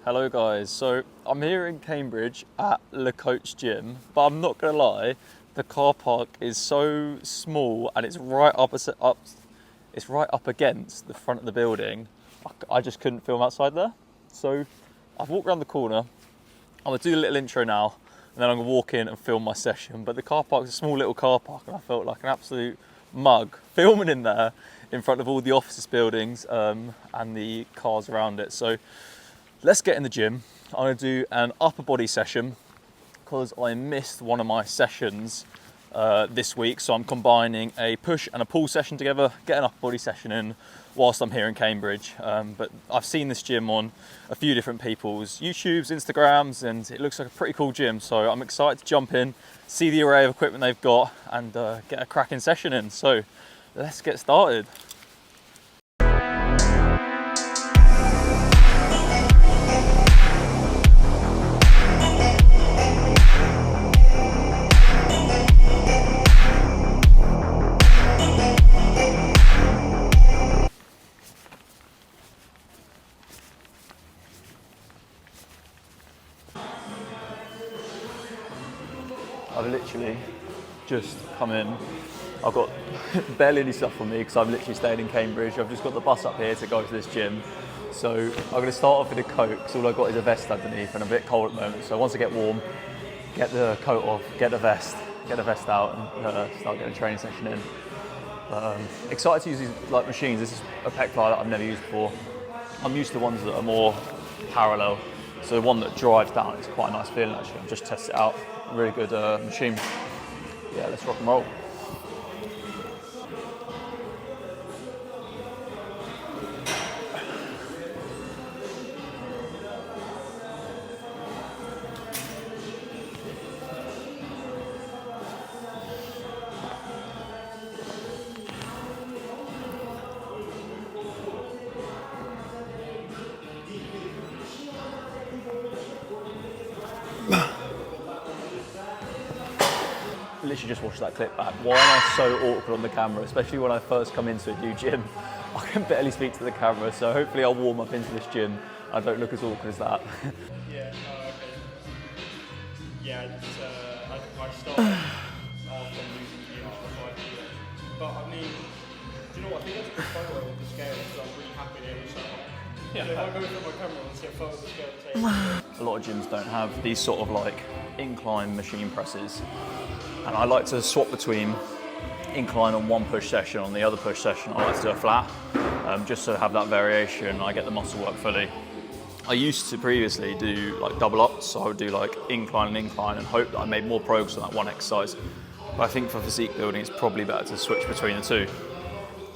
Hello guys, so I'm here in Cambridge at Le Coach Gym, but I'm not gonna lie, the car park is so small and it's right up against the front of the building. I just couldn't film outside there. So I've walked around the corner. I'm gonna do a little intro now and then I'm gonna walk in and film my session. But the car park is a small little car park and I felt like an absolute mug filming in there in front of all the office buildings and the cars around it. So let's get in the gym. I'm gonna do an upper body session because I missed one of my sessions this week. So I'm combining a push and a pull session together, get an upper body session in whilst I'm here in Cambridge. But I've seen this gym on a few different people's YouTubes, Instagrams, and it looks like a pretty cool gym. So I'm excited to jump in, see the array of equipment they've got and get a cracking session in. So let's get started. I've literally just come in. I've got barely any stuff on me because I've literally stayed in Cambridge. I've just got the bus up here to go to this gym. So I'm going to start off with a coat because all I've got is a vest underneath and I'm a bit cold at the moment. So once I get warm, get the coat off, get the vest out and start getting a training session in. Excited to use these machines. This is a pec fly that I've never used before. I'm used to ones that are more parallel. So the one that drives down is quite a nice feeling actually. I've just tested it out. Really good machine. Yeah, let's rock and roll. Literally just watched that clip back. Why am I so awkward on the camera, especially when I first come into a new gym? I can barely speak to the camera, so hopefully I'll warm up into this gym. I don't look as awkward as that. Yeah, okay. Yeah, I started off from using VR5, but I mean, do you know what? I think that's a good photo of the scale, so I'm really happy that it was so high. Yeah. So if I go through my camera and see a photo of the scale, A lot of gyms don't have these sort of incline machine presses. And I like to swap between incline on one push session, on the other push session I like to do a flat, just to have that variation. I get the muscle work fully. I used to previously do double ups, so I would do incline and hope that I made more progress on that one exercise. But I think for physique building, it's probably better to switch between the two.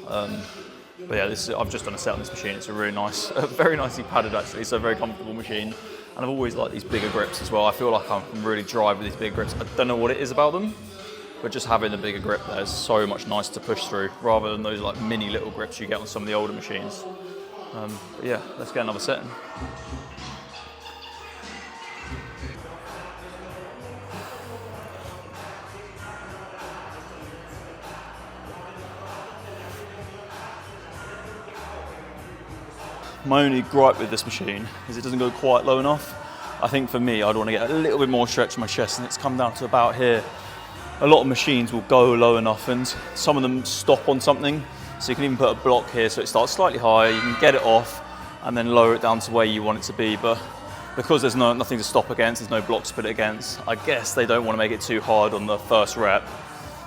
But yeah, I've just done a set on this machine. It's a really nice, very nicely padded actually, so a very comfortable machine. And I've always liked these bigger grips as well. I feel like I can really drive with these big grips. I don't know what it is about them, but just having the bigger grip there is so much nicer to push through rather than those mini little grips you get on some of the older machines. But yeah, let's get another set in. My only gripe with this machine is it doesn't go quite low enough. I think for me, I'd want to get a little bit more stretch in my chest, and it's come down to about here. A lot of machines will go low enough, and some of them stop on something. So you can even put a block here so it starts slightly higher, you can get it off, and then lower it down to where you want it to be. But because there's nothing to stop against, there's no blocks to put it against, I guess they don't want to make it too hard on the first rep,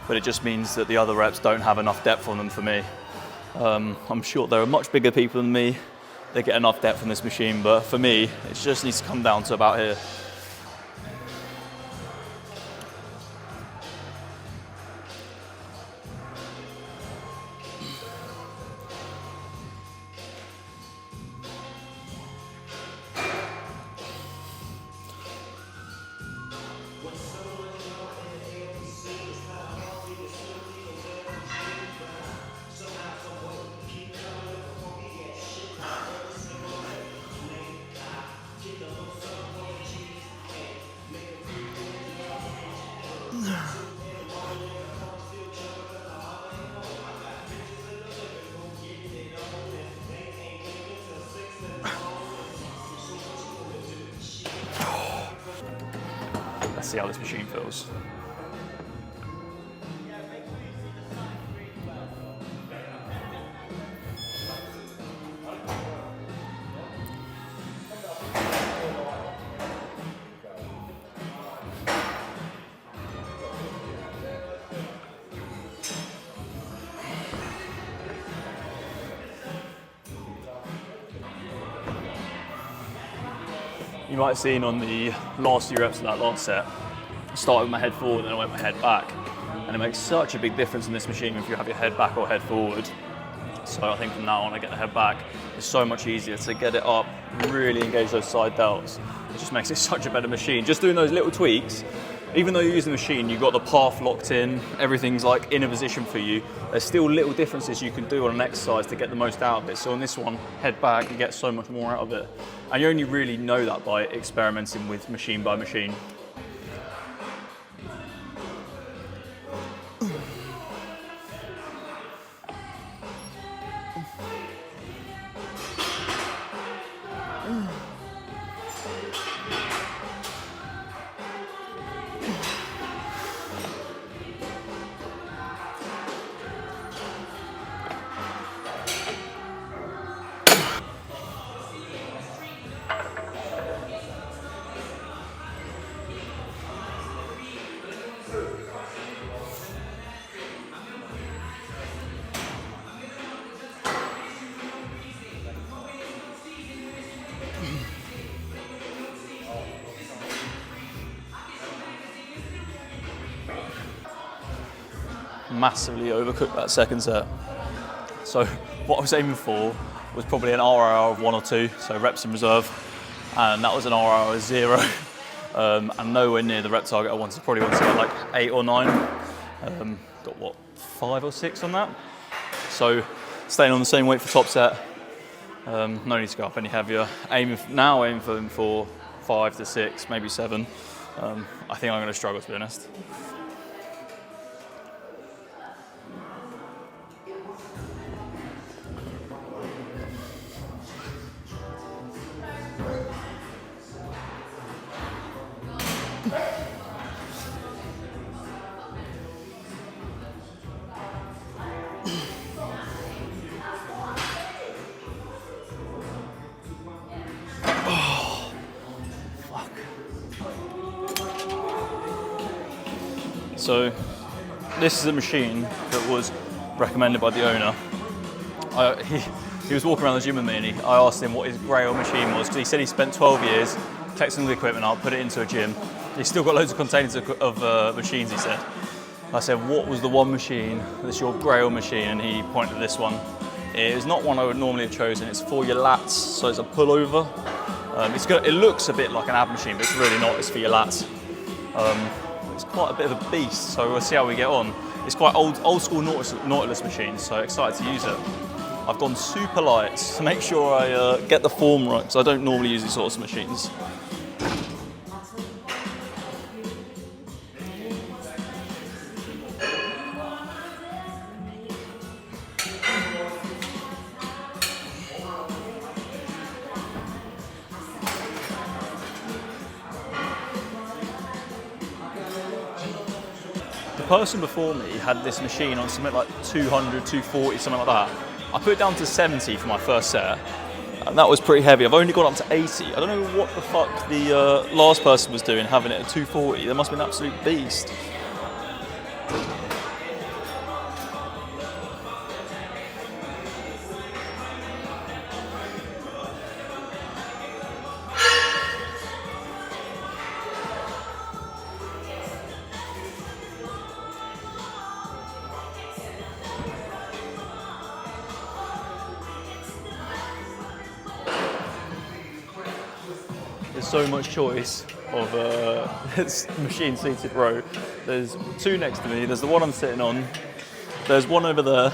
but it just means that the other reps don't have enough depth on them for me. I'm sure there are much bigger people than me. They get enough depth on this machine, but for me, it just needs to come down to about here. let's see how this machine feels. You might have seen on the last few reps of that last set, I started with my head forward and I went my head back. And it makes such a big difference in this machine if you have your head back or head forward. So I think from now on I get the head back, it's so much easier to get it up, really engage those side delts. It just makes it such a better machine. Just doing those little tweaks, even though you're using the machine, you've got the path locked in, everything's like in a position for you. There's still little differences you can do on an exercise to get the most out of it. So on this one, head back, you get so much more out of it. And you only really know that by experimenting with machine by machine. Massively overcooked that second set. So what I was aiming for was probably an RIR of 1 or 2, so reps in reserve, and that was an RIR of 0, and nowhere near the rep target I wanted. Probably wanted to get like 8 or 9. Got what, 5 or 6 on that? So staying on the same weight for top set. No need to go up any heavier. Aiming for 5 to 6, maybe 7. I think I'm going to struggle, to be honest. So this is a machine that was recommended by the owner. He was walking around the gym with me and I asked him what his Grail machine was, because he said he spent 12 years collecting all the equipment up, put it into a gym. He's still got loads of containers of machines, he said. I said, what was the one machine that's your Grail machine? And he pointed to this one. It is not one I would normally have chosen. It's for your lats, so it's a pullover. It looks a bit like an ab machine, but it's really not. It's for your lats. It's quite a bit of a beast, so we'll see how we get on. It's quite old school Nautilus machine, so excited to use it. I've gone super light to make sure I get the form right, because I don't normally use these sorts of machines. The person before me had this machine on something like 200, 240, something like that. I put it down to 70 for my first set, and that was pretty heavy. I've only gone up to 80. I don't know what the fuck the last person was doing, having it at 240. There must have been an absolute beast. There's so much choice of machine seated row. There's 2 next to me, there's the one I'm sitting on, there's one over there,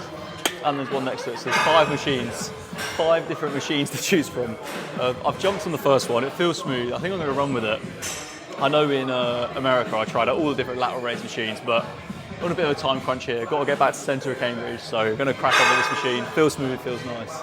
and there's one next to it. So there's 5 machines, 5 different machines to choose from. I've jumped on the first one, it feels smooth, I think I'm going to run with it. I know in America I tried out all the different lateral raise machines, but on a bit of a time crunch here, got to get back to the centre of Cambridge, so I'm going to crack on with this machine. Feels smooth, feels nice.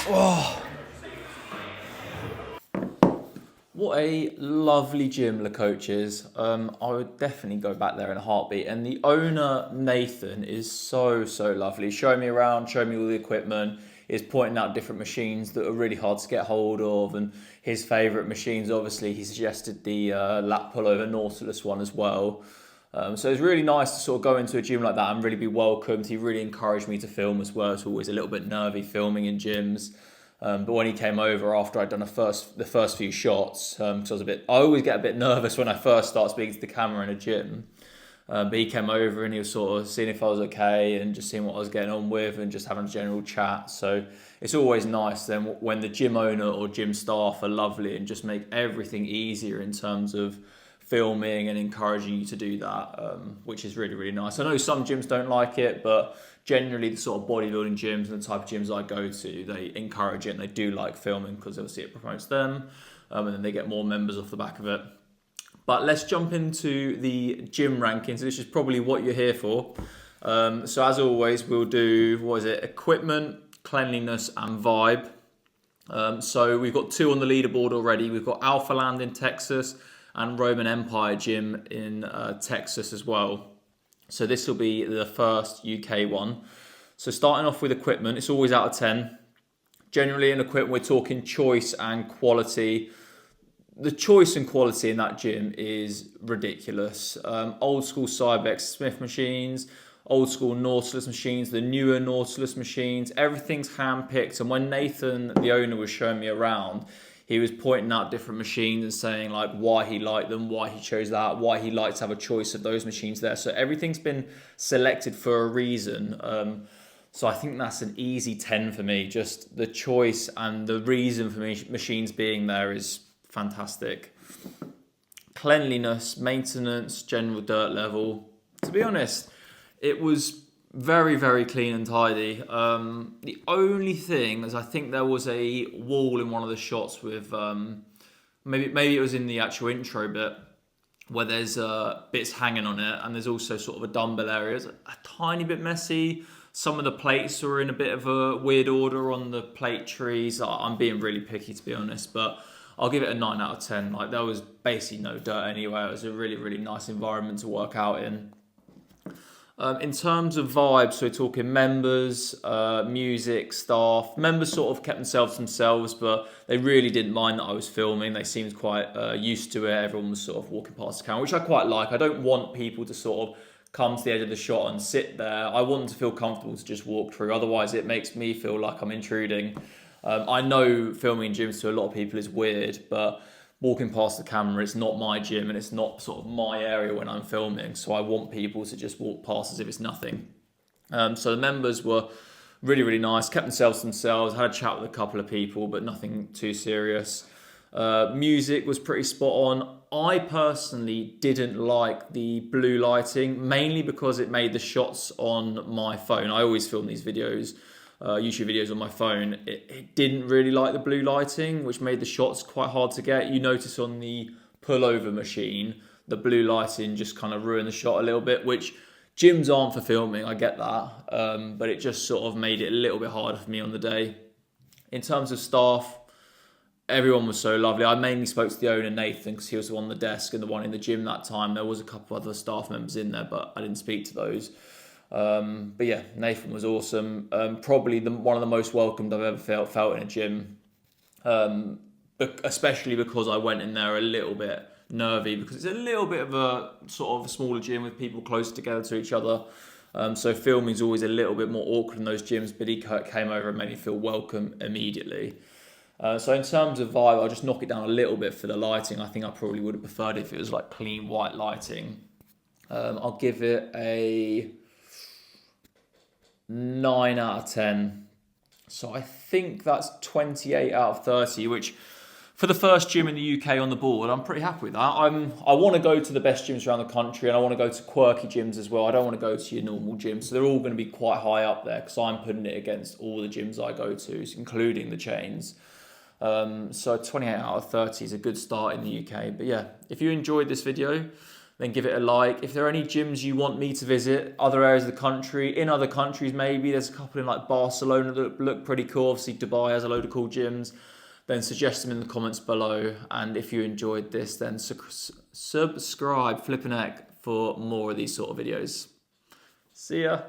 What a lovely gym Le Coach is. I would definitely go back there in a heartbeat. And the owner, Nathan, is so lovely. Showing me around, showing me all the equipment, is pointing out different machines that are really hard to get hold of. And his favourite machines, obviously, he suggested the lat pullover Nautilus one as well. So it's really nice to sort of go into a gym like that and really be welcomed. He really encouraged me to film as well. It's always a little bit nervy filming in gyms. But when he came over after I'd done the first few shots, because I always get a bit nervous when I first start speaking to the camera in a gym. But he came over and he was sort of seeing if I was okay and just seeing what I was getting on with and just having a general chat. So it's always nice then when the gym owner or gym staff are lovely and just make everything easier in terms of filming and encouraging you to do that, which is really nice. I know some gyms don't like it, but generally the sort of bodybuilding gyms and the type of gyms I go to, they encourage it and they do like filming because obviously it promotes them, and then they get more members off the back of it. But let's jump into the gym rankings. This is probably what you're here for. So as always, we'll do, equipment, cleanliness and vibe. So we've got 2 on the leaderboard already. We've got Alpha Land in Texas and Roman Empire Gym in Texas as well. So this will be the first UK one. So starting off with equipment, it's always out of 10. Generally in equipment, we're talking choice and quality. The choice and quality in that gym is ridiculous. Old school Cybex Smith machines, old school Nautilus machines, the newer Nautilus machines, everything's hand-picked. And when Nathan, the owner, was showing me around, he was pointing out different machines and saying like why he liked them, why he chose that, why he liked to have a choice of those machines there. So everything's been selected for a reason. So I think that's an easy 10 for me. Just the choice and the reason for machines being there is fantastic. Cleanliness, maintenance, general dirt level. To be honest, it was very clean and tidy. The only thing is I think there was a wall in one of the shots with maybe it was in the actual intro bit where there's bits hanging on it, and there's also sort of a dumbbell area. It's a tiny bit messy. Some of the plates were in a bit of a weird order on the plate trees. I'm being really picky, to be honest, but I'll give it a 9 out of 10. Like, there was basically no dirt anywhere. It was a really nice environment to work out in. In terms of vibes, so we're talking members, music, staff. Members sort of kept themselves, but they really didn't mind that I was filming. They seemed quite used to it. Everyone was sort of walking past the camera, which I quite like. I don't want people to sort of come to the edge of the shot and sit there. I want them to feel comfortable to just walk through. Otherwise, it makes me feel like I'm intruding. I know filming in gyms to a lot of people is weird, but walking past the camera, it's not my gym and it's not sort of my area when I'm filming. So I want people to just walk past as if it's nothing. So the members were really nice, kept themselves, had a chat with a couple of people, but nothing too serious. Music was pretty spot on. I personally didn't like the blue lighting, mainly because it made the shots on my phone. I always film these videos, YouTube videos on my phone. It didn't really like the blue lighting, which made the shots quite hard to get. You notice on the pullover machine, the blue lighting just kind of ruined the shot a little bit, which gyms aren't for filming, I get that. But it just sort of made it a little bit harder for me on the day. In terms of staff, everyone was so lovely. I mainly spoke to the owner, Nathan, because he was the one on the desk and the one in the gym that time. There was a couple other staff members in there, but I didn't speak to those. But yeah, Nathan was awesome. Probably one of the most welcomed I've ever felt in a gym. Especially because I went in there a little bit nervy, because it's a little bit of a sort of a smaller gym with people close together to each other. So filming is always a little bit more awkward in those gyms, but he came over and made me feel welcome immediately. So in terms of vibe, I'll just knock it down a little bit for the lighting. I think I probably would have preferred if it was like clean white lighting. I'll give it a 9 out of 10. So I think that's 28 out of 30, which for the first gym in the UK on the board, I'm pretty happy with that. I want to go to the best gyms around the country, and I want to go to quirky gyms as well. I don't want to go to your normal gyms. So they're all going to be quite high up there because I'm putting it against all the gyms I go to, including the chains. So 28 out of 30 is a good start in the UK. But yeah, if you enjoyed this video, then give it a like. If there are any gyms you want me to visit, other areas of the country, in other countries maybe, there's a couple in like Barcelona that look pretty cool. Obviously Dubai has a load of cool gyms. Then suggest them in the comments below. And if you enjoyed this, then subscribe, flipping heck, for more of these sort of videos. See ya.